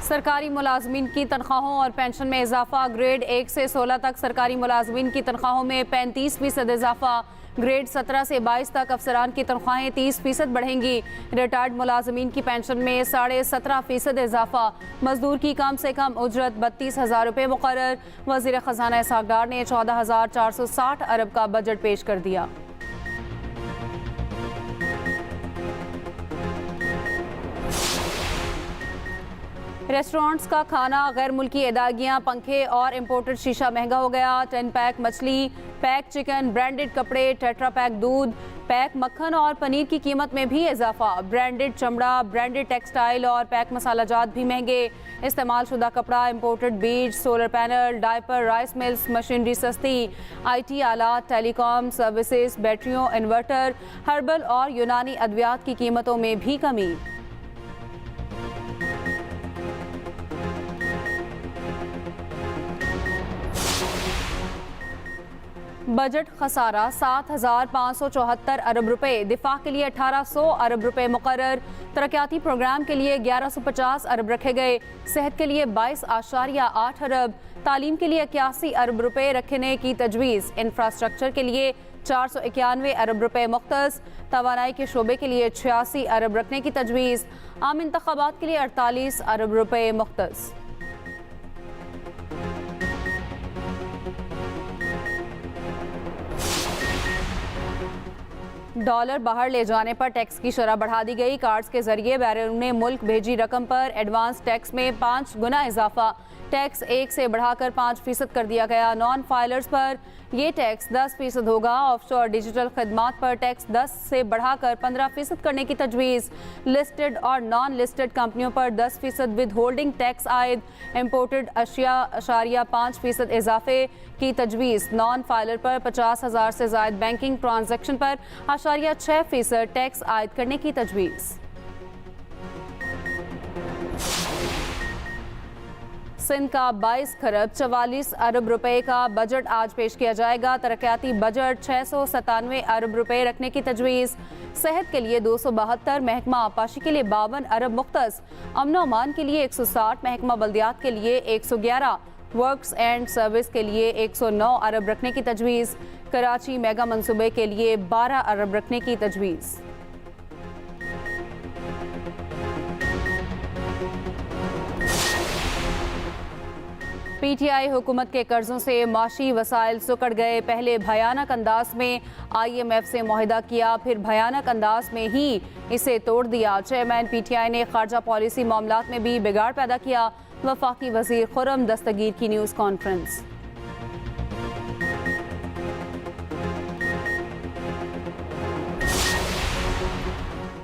सरकारी मुलाजमीन की तनख्वाहों और पेंशन में इजाफा। ग्रेड 1 से 16 तक सरकारी मुलाजमीन की तनख्वाहों में 35% इजाफा। ग्रेड 17 से 22 तक अफसरान की तनख्वाहें 30% बढ़ेंगी। रिटायर्ड मुलाजमीन की पेंशन में 17.5% इजाफा। मजदूर की कम से कम उजरत 32,000 रुपये मुकर्रर। वज़ीर ख़जाना इसहाक डार ने 14,460 अरब का बजट पेश कर दिया। रेस्टोरेंट्स का खाना, गैर मुल्की अदायगियाँ, पंखे और इम्पोर्टेड शीशा महंगा हो गया। 10 पैक मछली, पैक चिकन, ब्रांडेड कपड़े, टेट्रा पैक दूध, पैक मक्खन और पनीर की कीमत में भी इजाफा। ब्रांडेड चमड़ा, ब्रांडेड टेक्सटाइल और पैक मसालाजात भी महंगे। इस्तेमाल शुदा कपड़ा, इम्पोर्टेड बीज, solar panel, diaper, rice mills, machinery सस्ती। IT आलात, टेलीकॉम सर्विसेज, बैटरियों, इन्वर्टर, हर्बल और यूनानी अद्वियात की कीमतों में भी कमी। बजट खसारा 7,574 अरब रुपए। दिफा के लिए 1,800 अरब रुपए मुकर्रर। तरक्याती प्रोग्राम के लिए 1,150 अरब रखे गए। सेहत के लिए 22.8 अरब। तालीम के लिए 81 अरब रुपए रखने की तजवीज़। इंफ्रास्ट्रक्चर के लिए 491 अरब रुपए मुख्तस। तवानाई के शोबे के लिए 86 अरब रखने की तजवीज़। आम इंतखाबात के लिए 48 अरब रुपए मुख्तस। डॉलर बाहर ले जाने पर टैक्स की शरह बढ़ा दी गई। कार्ड्स के जरिए बैरून मुल्क भेजी रकम पर एडवांस टैक्स में 5 गुना इजाफा। टैक्स 1 से बढ़ाकर 5% कर दिया गया। नॉन फाइलर्स पर यह टैक्स 10% होगा। ऑफशोर डिजिटल खदमात पर टैक्स 10 से बढ़ाकर 15% करने की तजवीज़। लिस्टेड और नॉन लिस्टेड कंपनियों पर 10% विद होल्डिंग टैक्स आयद। इम्पोर्टेड अशिया 5% इजाफे की तजवीज़। नॉन फाइलर पर 50,000 से ज़ायद बैंकिंग ट्रांजैक्शन पर 6% टैक्स आयद करने की तजवीज़। सिंध का 22 खरब 44 अरब रुपए का बजट आज पेश किया जाएगा। तरक्याती बजट 697 अरब रुपए रखने की तजवीज़। सेहत के लिए 272, महकमा आपाशी के लिए 52 अरब मुख्तस। अमन अमान के लिए 160, महकमा बल्दियात के लिए 111, वर्क्स एंड सर्विस के लिए 109 अरब रखने की तजवीज़। कराची मेगा मंसूबे के लिए 12 अरब रखने की तजवीज़। PTI हुकूमत के कर्जों से माशी वसाइल सुकड़ गए। पहले भयानक अंदाज में IMF से मुआहदा किया, फिर भयानक अंदाज में ही इसे तोड़ दिया। चेयरमैन PTI ने खारजा पॉलिसी मामलात में भी बिगाड़ पैदा किया। वफाकी वजीर खुर्रम दस्तगीर की न्यूज़ कॉन्फ्रेंस।